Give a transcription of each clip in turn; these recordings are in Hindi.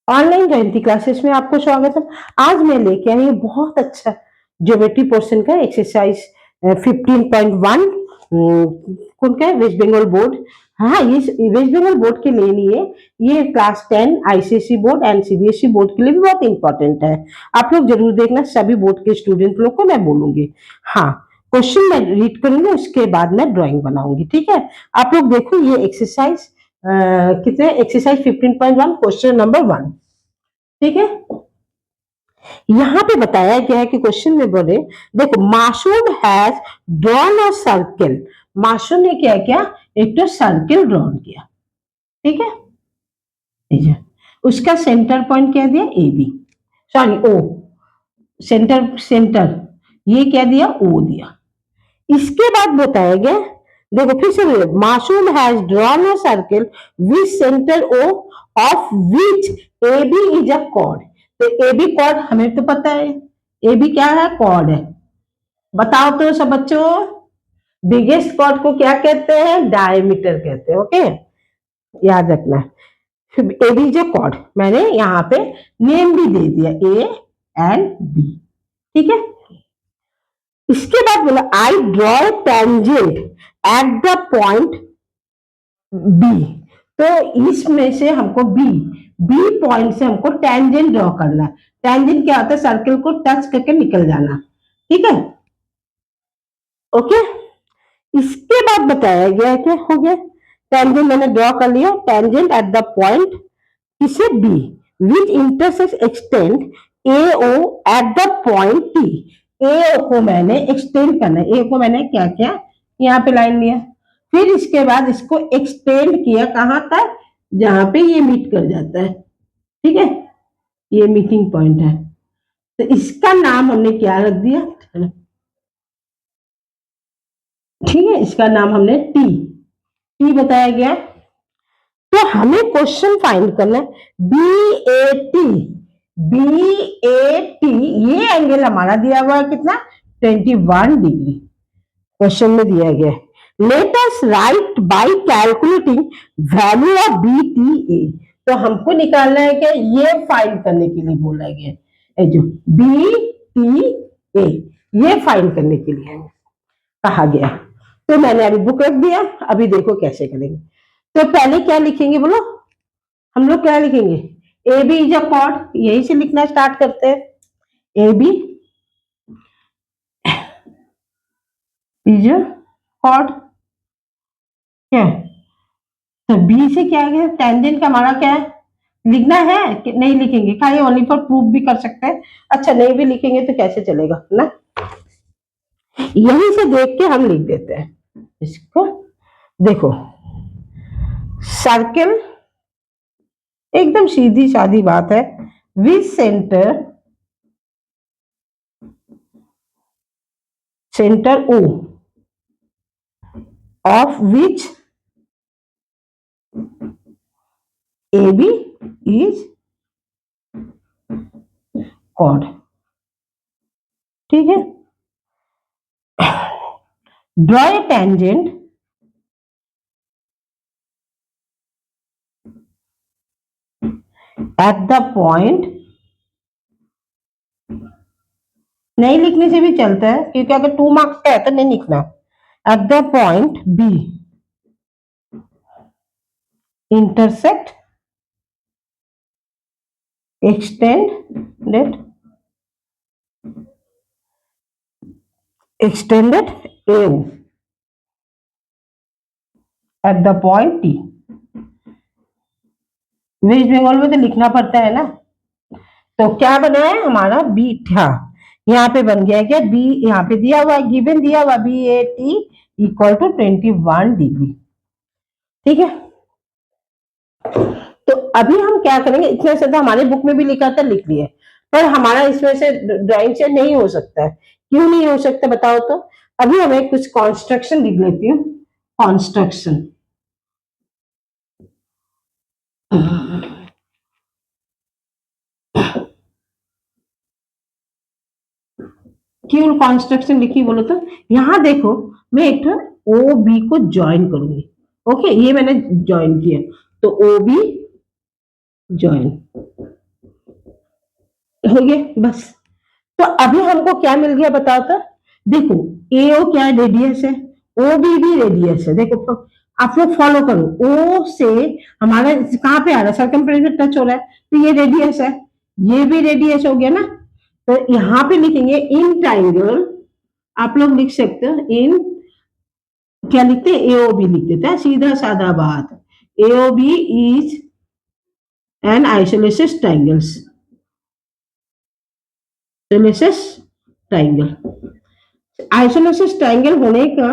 ऑनलाइन जयंती क्लासेस में आपको स्वागत है। आज मैं लेके आई हूँ बहुत अच्छा ज्योमेट्री पोर्शन का एक्सरसाइज 15.1 कौन का है, वेस्ट बंगाल बोर्ड। हाँ, ये वेस्ट बंगाल बोर्ड के लिए नहीं है, ये class 10 ICSE board and CBSE board के लिए भी बहुत इंपॉर्टेंट है। आप लोग जरूर देखना, सभी बोर्ड के स्टूडेंट लोग को मैं बोलूंगी। हाँ, क्वेश्चन मैं रीड करूंगी, उसके बाद मैं ड्राइंग बनाऊंगी। ठीक है, आप लोग देखो ये एक्सरसाइज कितने, एक्सरसाइज 15.1 क्वेश्चन नंबर 1। ठीक है, यहाँ पे बताया गया है कि क्वेश्चन में बोले, देखो Masood has drawn a circle. Masood ने क्या किया, एक तो सर्किल ड्रॉन किया। ठीक है, उसका सेंटर पॉइंट क्या दिया, A B, sorry O, centre centre ये क्या दिया, ओ दिया। इसके बाद बताया गया, देखो फिर से, Masoom has drawn a circle with centre O of which A B is a chord. तो ए बी कॉर्ड हमें तो पता है, ए बी क्या है, कॉर्ड है। बताओ तो सब बच्चों, बिगेस्ट कॉर्ड को क्या कहते हैं, डायमीटर कहते हैं। ओके, याद रखना। A B is a chord, मैंने यहाँ पे नेम भी दे दिया, ए एंड बी। ठीक है, इसके बाद बोला I draw tangent at the point B. तो इसमें से हमको बी बी पॉइंट से हमको टेंजेंट ड्रॉ करना है। टेंजेंट क्या होता है, सर्किल को टच करके निकल जाना। ठीक है, ओके। इसके बाद बताया गया क्या हो गया, टेंजेंट मैंने ड्रॉ कर लिया, टेंजेंट एट द पॉइंट किसे, B, which intersect extend A O at the point T. A को मैंने एक्सटेंड करना है, ए को मैंने क्या किया, यहाँ पे लाइन लिया, फिर इसके बाद इसको एक्सटेंड किया कहां तक, जहां पे ये मीट कर जाता है। ठीक है, ये मीटिंग पॉइंट है, तो इसका नाम हमने क्या रख दिया, ठीक है, इसका नाम हमने टी टी बताया गया। तो हमें क्वेश्चन फाइंड करना है, B A T, B A T, ये एंगल हमारा दिया हुआ है कितना, 21 डिग्री क्वेश्चन में दिया गया है। Let us write by calculating value of B T A. तो हमको निकालना है क्या, ये फाइंड करने के लिए बोला गया है, जो बी टी ए, ये फाइंड करने के लिए कहा गया। तो मैंने अभी बुक रख दिया, अभी देखो कैसे करेंगे। तो पहले क्या लिखेंगे बोलो, हम लोग क्या लिखेंगे, A B is a chord, यही से लिखना स्टार्ट करते हैं। A B is a chord, क्या, तो बी से क्या है, टेंजेंट का हमारा क्या है, लिखना है कि नहीं लिखेंगे, खाली ओनली फॉर प्रूफ भी कर सकते हैं। अच्छा, नहीं भी लिखेंगे तो कैसे चलेगा ना, यहीं से देख के हम लिख देते हैं इसको। देखो सर्किल, एकदम सीधी सादी बात है, with centre O of which A B is chord. ठीक है, draw a tangent at the point, नहीं लिखने से भी चलता है क्योंकि अगर 2 मार्क्स का है तो नहीं लिखना। At the point B intersect extended AO at the point T। West Bengal में तो लिखना पड़ता है ना, तो क्या बना है हमारा बी, हाँ यहाँ पे बन गया क्या, बी यहाँ पे दिया हुआ है, गिवन दिया हुआ B A T equal to 21 degree. ठीक है, तो अभी हम क्या करेंगे, इतना से तो हमारे बुक में भी लिखा था, लिख लिया, पर हमारा इसमें से ड्राइंग से नहीं हो सकता है। क्यों नहीं हो सकता बताओ तो, अभी हमें कुछ कॉन्स्ट्रक्शन लिख लेती हूँ, कॉन्स्ट्रक्शन। क्यों कॉन्स्ट्रक्शन लिखी बोलो तो, यहाँ देखो मैं एक ओ बी को ज्वाइन करूंगी। ओके, ये मैंने ज्वाइन किया, तो ओ बी ज्वाइन, हो गया बस। तो अभी हमको क्या मिल गया बताओ तो। देखो एओ क्या रेडियस है, ओ भी रेडियस है। देखो आप लोग फॉलो करो, ओ से हमारा कहाँ पे आ रहा है, सर्कमफ्रेंस में टच हो रहा है, तो ये रेडियस है, ये भी रेडियस हो गया ना। तो यहाँ पे लिखेंगे इन ट्राइंगल, आप लोग लिख सकते हो इन, क्या लिखते हैं, एओ बी लिख देते हैं, सीधा साधा बात। AO B is an isosceles triangles, isosceles triangle. Isosceles triangle होने का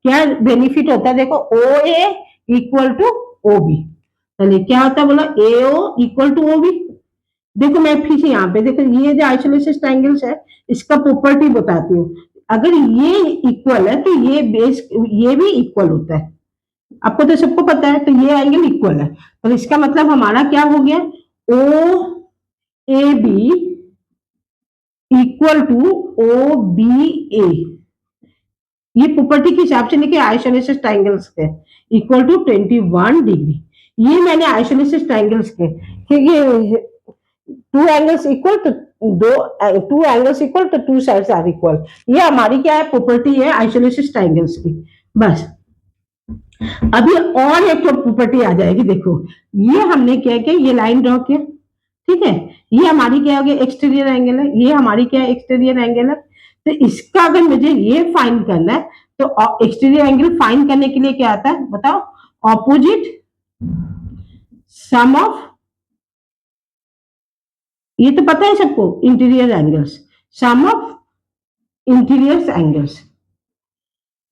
क्या बेनिफिट होता है, देखो O A equal to O B, चलिए क्या होता है बोला, A O equal to O B. देखो मैं फिर से यहाँ पे देखो, ये जो आइसोलेसिस ट्राइंगल्स है इसका प्रॉपर्टी बताती हूँ। अगर ये इक्वल है तो ये बेस, ये भी इक्वल होता है, आपको तो सबको पता है, तो ये एंगल इक्वल है, तो इसका मतलब हमारा क्या हो गया, O A B equal to O B A. ये प्रॉपर्टी के हिसाब से लिखे आइसोलेसिस ट्राइंगल्स के इक्वल टू 21 डिग्री। ये मैंने आइसोलेसिस ट्राइंगल्स के, क्योंकि टू एंगल्स इक्वल टू दो, two angles equal to two sides are equal, ये हमारी क्या है, प्रॉपर्टी है आइसोलेसिस ट्राइंगल्स की। बस अभी और एक तो प्रॉपर्टी आ जाएगी, देखो ये हमने क्या किया, ये लाइन ड्रॉ किया, ठीक है, ये हमारी क्या हो गया, एक्सटीरियर एंगल है, ये हमारी क्या है, एक्सटीरियर एंगल है। तो इसका अगर मुझे ये फाइंड करना है, तो एक्सटीरियर एंगल फाइंड करने के लिए क्या आता है बताओ, ऑपोजिट सम ऑफ, ये तो पता है सबको, interior angles, sum of interior angles,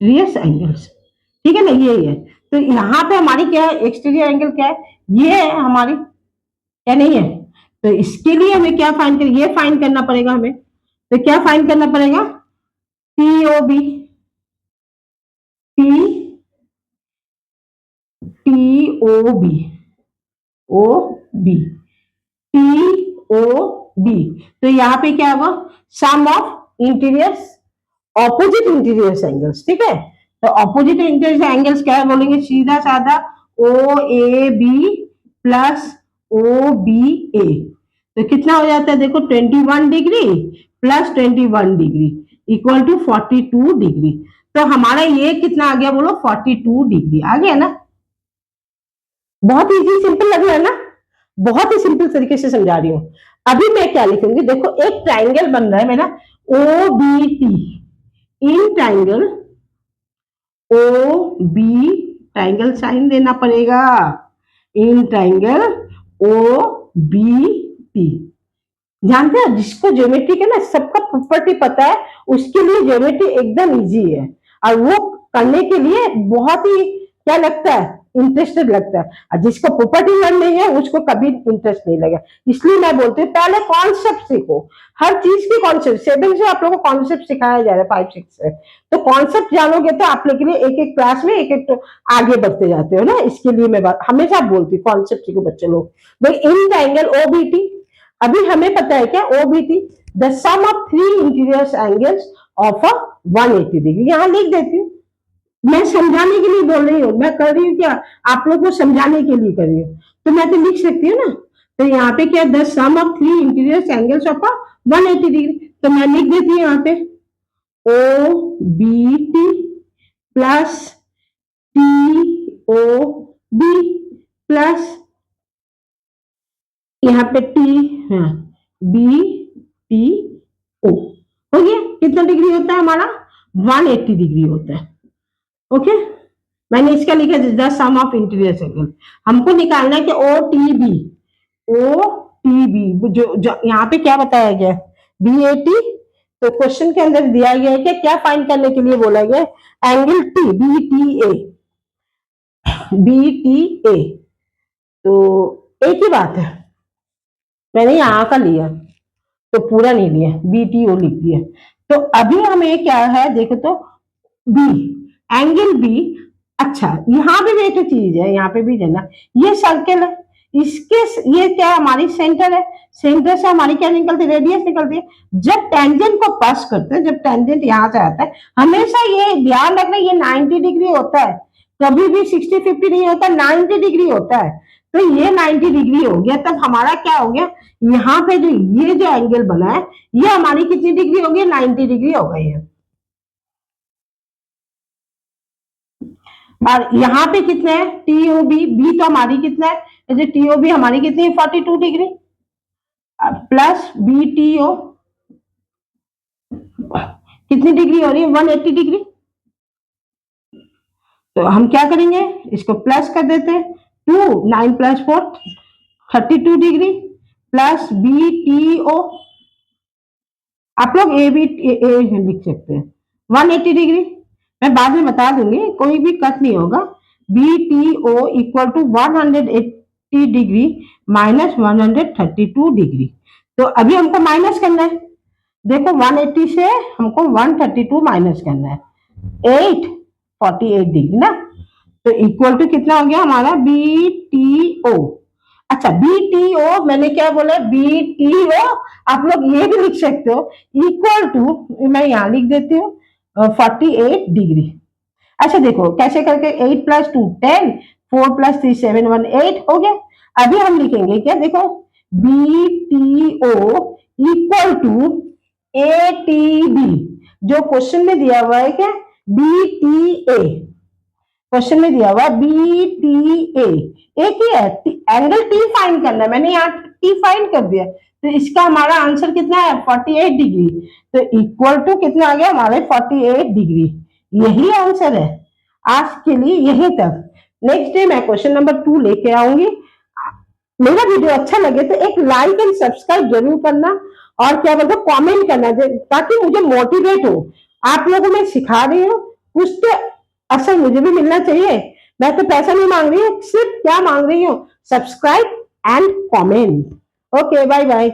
रियस एंगल्स, ठीक है ना, ये है। तो यहाँ पे हमारी क्या है, एक्सटीरियर एंगल क्या है, ये है हमारी, क्या नहीं है। तो इसके लिए हमें क्या फाइंड कर, ये फाइंड करना पड़ेगा हमें, तो क्या फाइंड करना पड़ेगा, T O B, T T O B, O B, T O B. तो यहाँ पे क्या होगा, sum of interior, opposite interior angles, ठीक है। तो ऑपोजिट इंटीरियर एंगल्स क्या है बोलेंगे, सीधा साधा O A B plus O B A. तो कितना हो जाता है देखो, 21 degree plus 21 degree equal to 42 degree. तो हमारा ये कितना आ गया बोलो, 42 डिग्री आ गया ना। बहुत इजी सिंपल लग रहा है ना, बहुत ही सिंपल तरीके से समझा रही हूँ। अभी मैं क्या लिखूंगी, देखो एक ट्राइंगल बन रहा है मेरा O B T, in triangle O B, triangle sign देना पड़ेगा, in triangle O B T. जानते हैं जिसको ज्योमेट्री के ना सबका प्रॉपर्टी पता है, उसके लिए ज्योमेट्री एकदम इजी है, और वो करने के लिए बहुत ही क्या लगता है, इंटरेस्टेड लगता है। और जिसको प्रॉपर्टी लर्न नहीं है उसको कभी इंटरेस्ट नहीं लगेगा। इसलिए मैं बोलती हूँ पहले कॉन्सेप्ट सीखो, हर चीज की कॉन्सेप्ट, 7 से आप लोगों को कॉन्सेप्ट सिखाया जा रहा है, 5 6 से, तो कॉन्सेप्ट जानोगे तो आप लोग के लिए एक एक क्लास में एक एक तो आगे बढ़ते जाते हो ना। इसके लिए मैं हमेशा बोलती हूँ कॉन्सेप्ट सीखो बच्चे लोग। भाई इन ट्राइंगल ओबीटी, अभी हमें पता है क्या OBT, the sum of 3 interior angles of a 180 degree. यहां लिख देती हूँ, मैं समझाने के लिए बोल रही हूँ, मैं कर रही हूँ क्या, आप लोग को समझाने के लिए कर रही हूँ, तो मैं तो लिख सकती हूँ ना। तो यहाँ पे क्या, the sum of 3 interior angles of a 180 degree, तो मैं लिख देती हूँ यहाँ पे O B T plus T O B plus यहाँ पे टी, हाँ बी टी ओ, हो गया। कितना डिग्री होता है हमारा, 180 डिग्री होता है। ओके, मैंने इसका लिखा the sum of interior angle, हमको निकालना है कि O T B, O T B जो यहाँ पे क्या बताया गया, बी ए टी। तो क्वेश्चन के अंदर दिया गया है कि क्या फाइंड करने के लिए बोला गया, angle T B T A, B T A. तो एक ही बात है, मैंने यहाँ का लिया तो पूरा नहीं लिया, बीटीओ लिख दिया। तो अभी हमें क्या है देखो तो, बी, एंगल बी। अच्छा यहाँ पे भी एक चीज है, यहाँ पे भी देना, ये सर्कल है, इसके ये क्या हमारी सेंटर है, सेंटर से हमारी क्या निकलती है, रेडियस निकलती है। जब टेंजेंट को पास करते हैं, जब टेंजेंट यहाँ से आता है, हमेशा ये ध्यान रखना ये 90 डिग्री होता है, कभी भी 60 50 नहीं होता, 90 डिग्री होता है। तो ये 90 डिग्री हो गया। तब हमारा क्या हो गया, यहाँ पे जो ये जो एंगल बना है ये हमारी कितनी डिग्री हो गई, 90 डिग्री हो गई है। और यहाँ पे कितना है, टीओबी, बी तो हमारी कितना है, जैसे टीओबी हमारी कितनी है 42 डिग्री, प्लस बीटीओ कितनी डिग्री हो रही है, 180 डिग्री। तो हम क्या करेंगे, इसको प्लस कर देते हैं, 2 9 प्लस 4 32 डिग्री, प्लस बीटीओ, आप लोग ए बी लिख सकते हैं 180 डिग्री। मैं बाद में बता दूंगी, कोई भी कट नहीं होगा। BTO equal to 180 degree minus 132 degree. तो अभी हमको माइनस करना है, देखो 180 से हमको 132 माइनस करना है, 48 डिग्री ना। तो इक्वल टू कितना हो गया हमारा, बीटीओ। अच्छा बीटीओ मैंने क्या बोला, बीटीओ आप लोग ये भी लिख सकते हो, इक्वल टू, मैं यहाँ लिख देती हूँ 48 डिग्री। अच्छा देखो कैसे करके, 8 प्लस 2 10, 4 प्लस 3 7 1 8 हो गया। अभी हम लिखेंगे क्या, देखो बीटीओ इक्वल टू एटीबी, जो क्वेश्चन में दिया हुआ है क्या, बीटीए, क्वेश्चन में दिया हुआ बीटीए, एक ही है, एंगल टी फाइंड करना है, मैंने यहाँ टी फाइंड कर दिया। तो इसका हमारा आंसर कितना है, 48 डिग्री। तो इक्वल टू कितना आ गया हमारे, 48 डिग्री। यही आंसर है आज के लिए, यहीं तक। नेक्स्ट डे मैं क्वेश्चन नंबर 2 लेके आऊंगी। मेरा वीडियो अच्छा लगे तो एक लाइक एंड सब्सक्राइब जरूर करना, और क्या बोलते कमेंट करना, ताकि मुझे मोटिवेट हो। आप लोगों में सिखा रही हूँ, कुछ तो असर मुझे भी मिलना चाहिए। मैं तो पैसा नहीं मांग रही हूँ, सिर्फ क्या मांग रही हूँ, subscribe and comment. Okay bye bye.